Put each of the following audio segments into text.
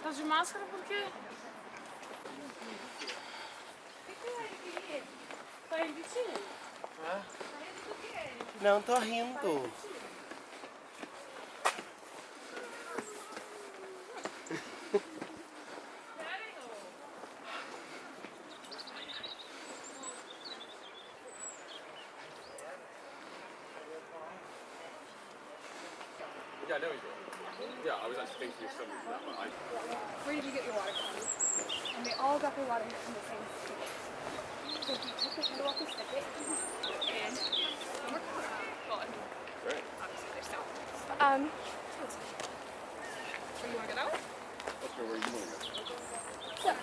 Tá de máscara por quê? Tá rindo de ti? Ah, Tá rindo do quê? não tô rindo. Yeah, I know you did. Yeah, I was actually thinking of something for that, but I... Where did you get your water from? And they all got their water from the same spigot. So if you took the handle off the spigot and some were gone. Great. Obviously they're sour. Where you wanna go that way? Let's go where you want to go. Yeah.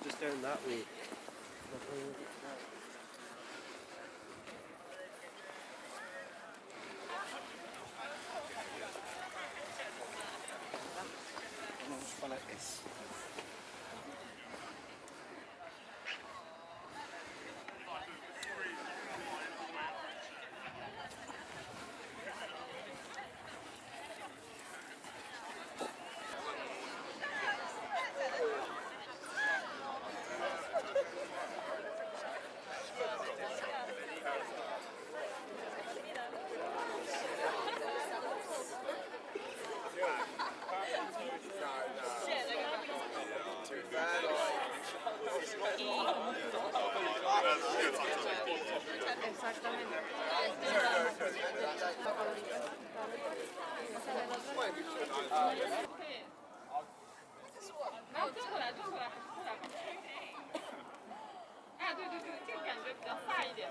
Just down that way. Vamos falar isso. Não,转过来，转过来，过来。啊，对对对，这个感觉比较飒一点。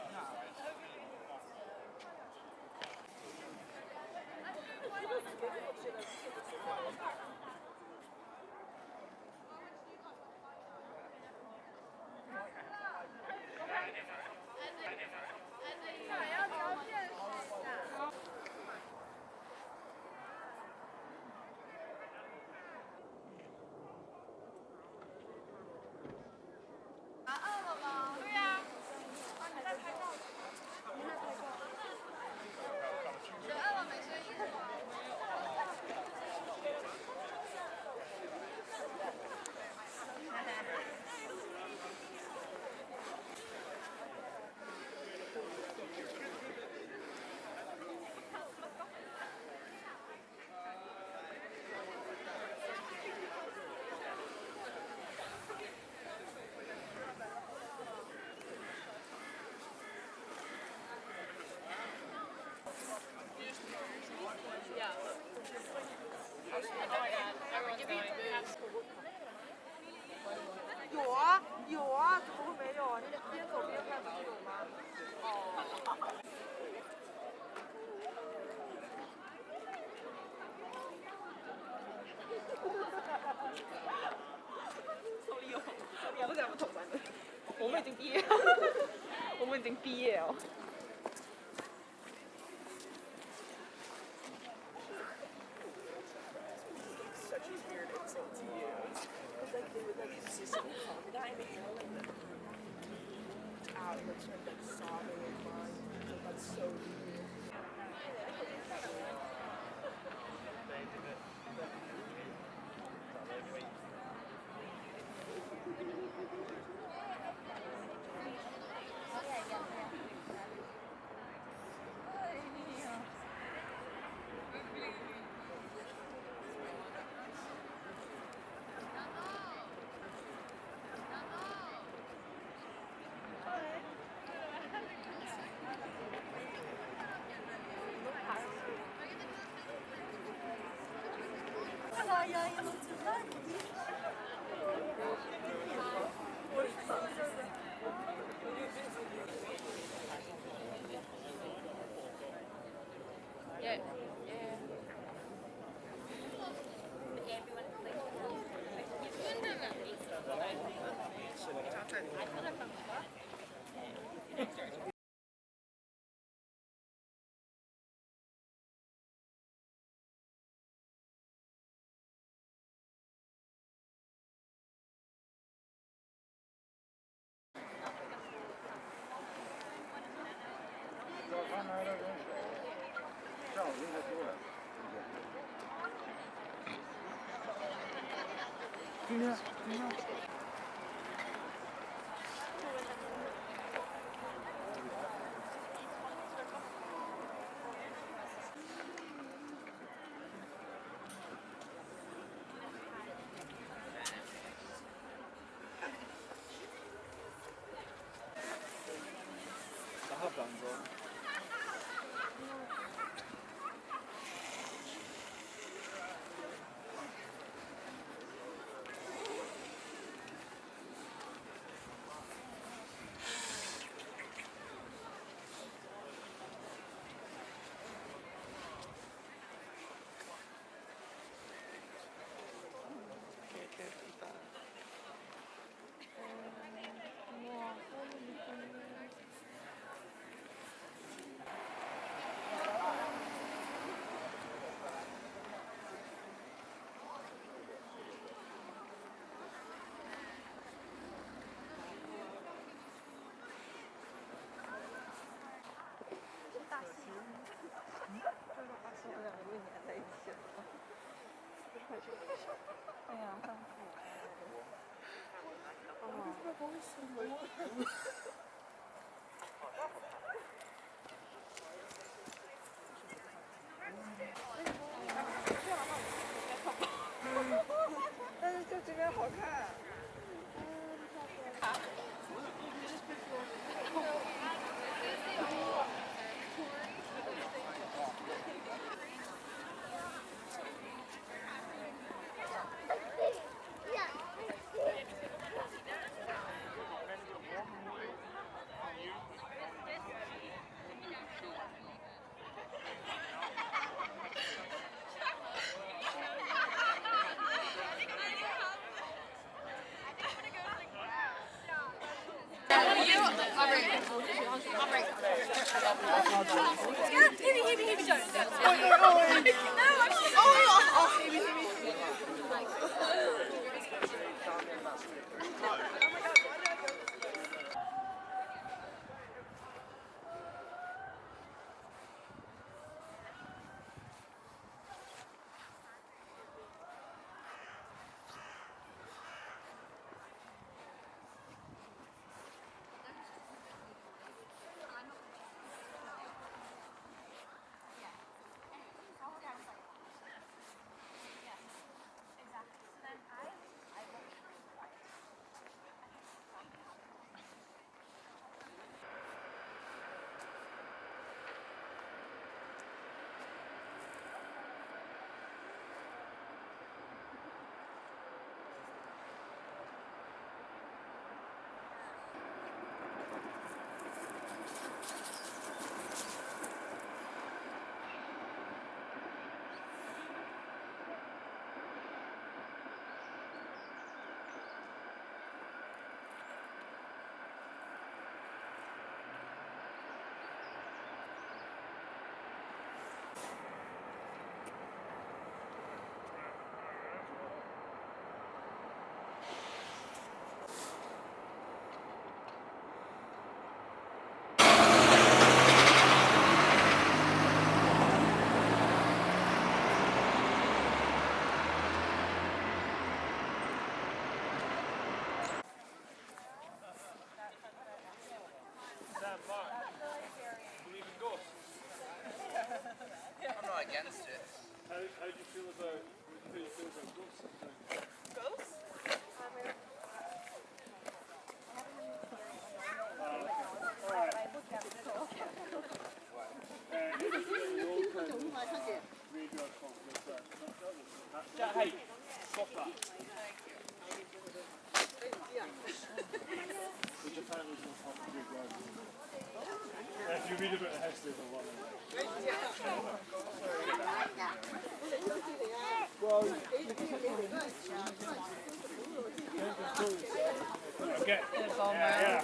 有啊有啊，怎么会没有啊？你边走边看不是有吗？哦。手里有，也不敢不同班的。我们已经毕业了，我们已经毕业了。Such a weird insult to use. Because like they would like consistently call me that in the hair like out and like started like sobbing and crying. Like that's so weird. Daha benzer.但是就这边好看。I'm not against it. How do you feel about ghosts? Ghosts? Hey, stop that. Which apparently is not part of the big garden. If you read about the history of the one. Well, okay. Yeah.